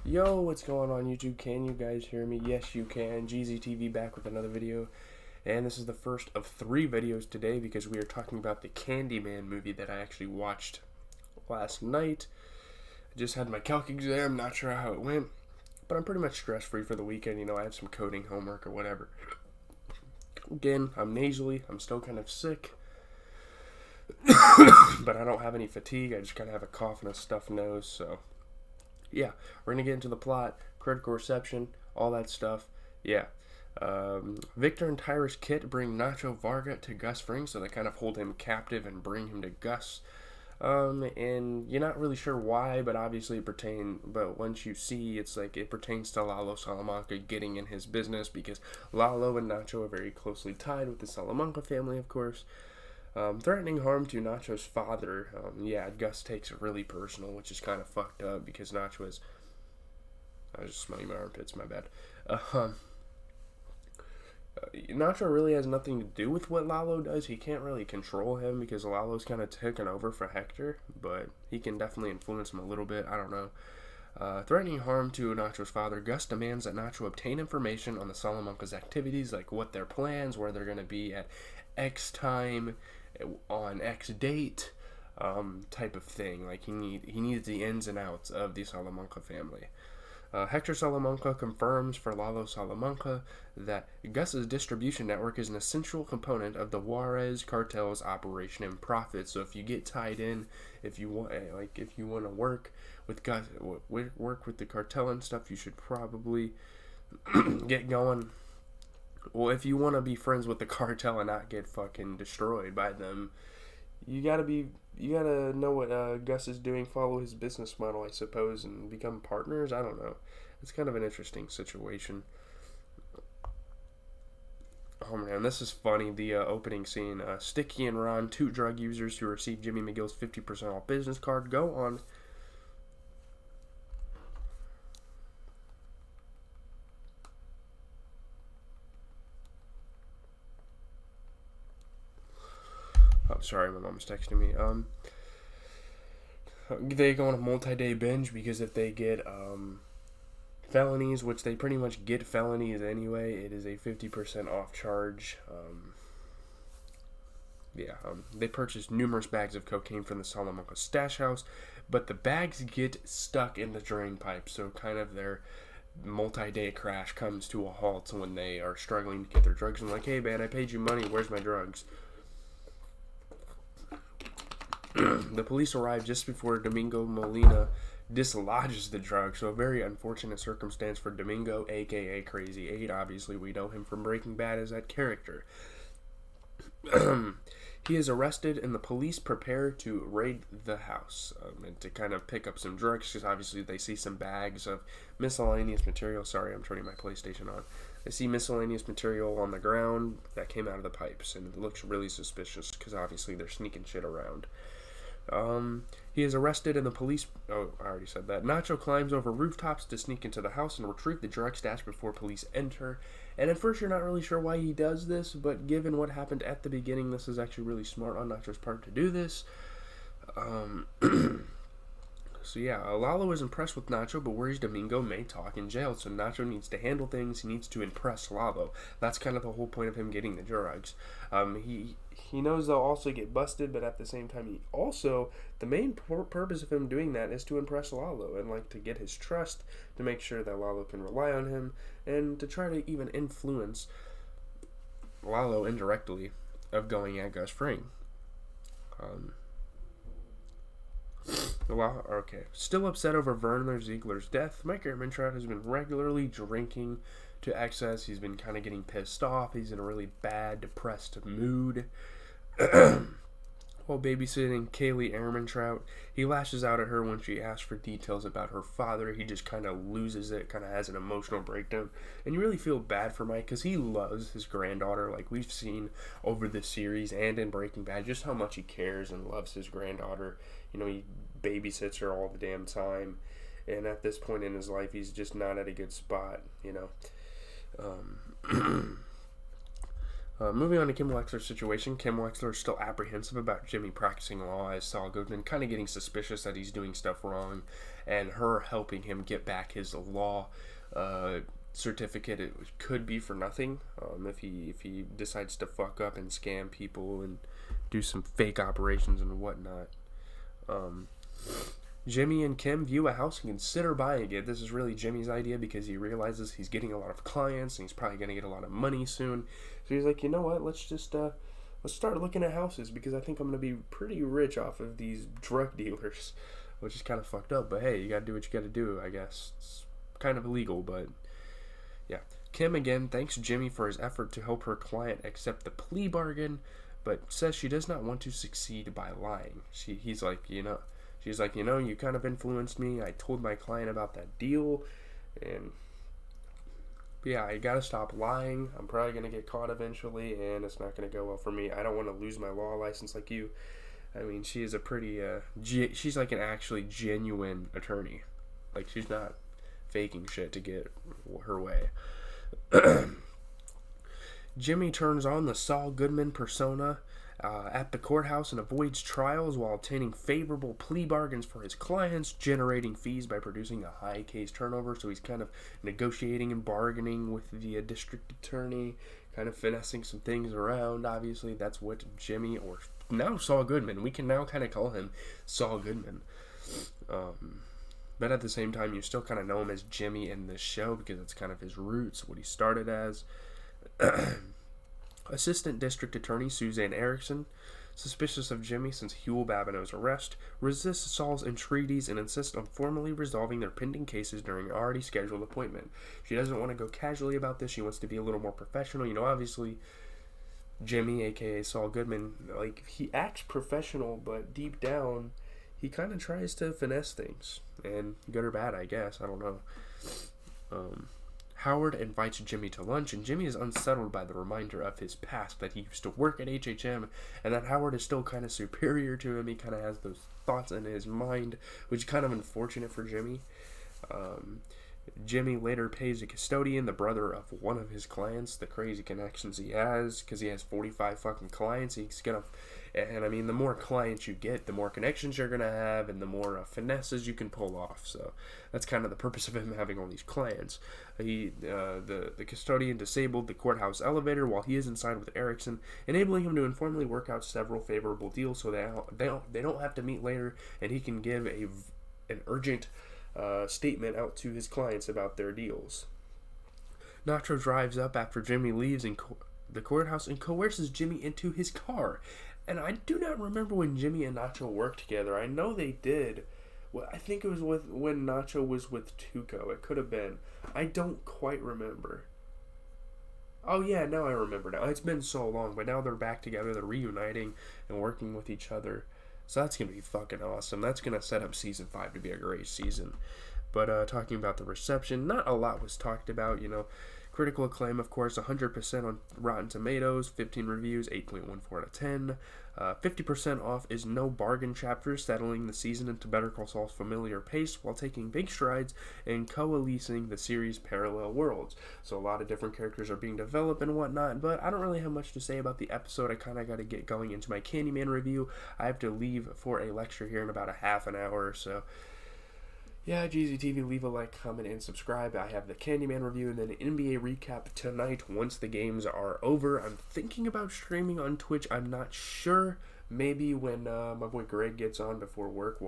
Yo, what's going on YouTube? Can you guys hear me? Yes, you can. GZTV back with another video. And this is the first of 3 videos today because we are talking about the Candyman movie that I actually watched last night. I just had my calc exam, not sure how it went. But I'm pretty much stress-free for the weekend. You know, I have some coding homework or whatever. Again, I'm nasally. I'm still kind of sick. But I don't have any fatigue. I just kind of have a cough and a stuffed nose, so... yeah, we're going to get into the plot, critical reception, all that stuff. Yeah. Victor and Tyra's Kit bring Nacho Varga to Gus Fring, so they kind of hold him captive and bring him to Gus. And you're not really sure why, but obviously but once you see, it's like it pertains to Lalo Salamanca getting in his business, because Lalo and Nacho are very closely tied with the Salamanca family, of course. Threatening harm to Nacho's father. Yeah, Gus takes it really personal, which is kind of fucked up because Nacho is... I was just smelling my armpits, my bad. Nacho really has nothing to do with what Lalo does. He can't really control him because Lalo's kind of taken over for Hector, but he can definitely influence him a little bit. I don't know. Threatening harm to Nacho's father, Gus demands that Nacho obtain information on the Salamanca's activities, like what their plans, where they're going to be at X time, on X date, type of thing. Like he needs the ins and outs of the Salamanca family. Hector Salamanca confirms for Lalo Salamanca that Gus's distribution network is an essential component of the Juarez cartel's operation and profit. So if you get tied in, if you want to work with Gus, work with the cartel and stuff, you should probably get going. Well, if you want to be friends with the cartel and not get fucking destroyed by them, you gotta know what Gus is doing, follow his business model, I suppose, and become partners. I don't know. It's kind of an interesting situation. Oh man, this is funny. The opening scene. Sticky and Ron, 2 drug users who receive Jimmy McGill's 50% off business card, go on. Oh, sorry, my mom's texting me. They go on a multi-day binge because if they get felonies, which they pretty much get felonies anyway, it is a 50% off charge. They purchase numerous bags of cocaine from the Salamanca stash house, but the bags get stuck in the drain pipe, so kind of their multi-day crash comes to a halt when they are struggling to get their drugs. And like, hey man, I paid you money, where's my drugs? The police arrive just before Domingo Molina dislodges the drug, so a very unfortunate circumstance for Domingo, aka Crazy 8. Obviously, we know him from Breaking Bad as that character. He is arrested, and the police prepare to raid the house and to kind of pick up some drugs, because obviously they see some bags of miscellaneous material. Sorry, I'm turning my PlayStation on. They see miscellaneous material on the ground that came out of the pipes, and it looks really suspicious, because obviously they're sneaking shit around. He is arrested and the police... oh, I already said that. Nacho climbs over rooftops to sneak into the house and retrieve the drug stash before police enter. And at first you're not really sure why he does this, but given what happened at the beginning, this is actually really smart on Nacho's part to do this. So yeah, Lalo is impressed with Nacho, but worries Domingo may talk in jail. So Nacho needs to handle things. He needs to impress Lalo. That's kind of the whole point of him getting the drugs. He knows they'll also get busted, but at the same time, the main purpose of him doing that is to impress Lalo and like to get his trust, to make sure that Lalo can rely on him, and to try to even influence Lalo indirectly of going at Gus Fring. Okay. Still upset over Werner Ziegler's death, Mike Ehrmantraut has been regularly drinking to excess. He's been kind of getting pissed off. He's in a really bad, depressed mood. While babysitting Kaylee Ehrmantraut, he lashes out at her when she asks for details about her father. He just kind of loses it, kind of has an emotional breakdown. And you really feel bad for Mike because he loves his granddaughter. Like we've seen over this series and in Breaking Bad, just how much he cares and loves his granddaughter. You know, he babysits her all the damn time. And at this point in his life, he's just not at a good spot, you know. Moving on to Kim Wexler's situation, Kim Wexler is still apprehensive about Jimmy practicing law as Saul Goodman, kind of getting suspicious that he's doing stuff wrong and her helping him get back his law certificate. It could be for nothing if he decides to fuck up and scam people and do some fake operations and whatnot. Jimmy and Kim view a house and consider buying it. This is really Jimmy's idea because he realizes he's getting a lot of clients and he's probably going to get a lot of money soon. So he's like, you know what, let's start looking at houses because I think I'm going to be pretty rich off of these drug dealers, which is kind of fucked up. But hey, you got to do what you got to do, I guess. It's kind of illegal, but yeah. Kim again thanks Jimmy for his effort to help her client accept the plea bargain, but says she does not want to succeed by lying. She's like, you kind of influenced me. I told my client about that deal, and yeah, I gotta stop lying. I'm probably gonna get caught eventually, and it's not gonna go well for me. I don't want to lose my law license like you. I mean, she is a pretty, she's like an actually genuine attorney. Like, she's not faking shit to get her way. Jimmy turns on the Saul Goodman persona at the courthouse and avoids trials while obtaining favorable plea bargains for his clients, generating fees by producing a high case turnover. So he's kind of negotiating and bargaining with the district attorney, kind of finessing some things around. Obviously, that's what Jimmy, or now Saul Goodman, we can now kind of call him Saul Goodman. But at the same time, you still kind of know him as Jimmy in this show because it's kind of his roots, what he started as. Assistant District Attorney Suzanne Erickson, suspicious of Jimmy since Huel Babineau's arrest, resists Saul's entreaties and insists on formally resolving their pending cases during an already scheduled appointment. She doesn't want to go casually about this. She wants to be a little more professional. You know, obviously, Jimmy, a.k.a. Saul Goodman, like, he acts professional, but deep down, he kind of tries to finesse things. And good or bad, I guess. I don't know. Howard invites Jimmy to lunch, and Jimmy is unsettled by the reminder of his past, that he used to work at HHM, and that Howard is still kind of superior to him. He kind of has those thoughts in his mind, which is kind of unfortunate for Jimmy. Jimmy later pays a custodian, the brother of one of his clients, the crazy connections he has, because he has 45 fucking clients. He's gonna, and I mean, the more clients you get, the more connections you're gonna have, and the more finesses you can pull off. So that's kind of the purpose of him having all these clients. The custodian disabled the courthouse elevator while he is inside with Erickson, enabling him to informally work out several favorable deals, so they don't have to meet later, and he can give an urgent statement out to his clients about their deals. Nacho drives up after Jimmy leaves the courthouse and coerces Jimmy into his car. And I do not remember when Jimmy and Nacho worked together. I know they did. Well, I think it was when Nacho was with Tuco. It could have been. I don't quite remember. Oh yeah, now I remember now. It's been so long, but now they're back together. They're reuniting and working with each other. So that's going to be fucking awesome. That's going to set up Season 5 to be a great season. But talking about the reception, not a lot was talked about, you know. Critical acclaim, of course, 100% on Rotten Tomatoes, 15 reviews, 8.14 out of 10. 50% off is no bargain chapter, settling the season into Better Call Saul's familiar pace while taking big strides in coalescing the series' parallel worlds. So a lot of different characters are being developed and whatnot, but I don't really have much to say about the episode. I kind of got to get going into my Candyman review. I have to leave for a lecture here in about a half an hour or so. Yeah, GZTV, leave a like, comment, and subscribe. I have the Candyman review and then an NBA recap tonight once the games are over. I'm thinking about streaming on Twitch. I'm not sure. Maybe when my boy Greg gets on before work, we'll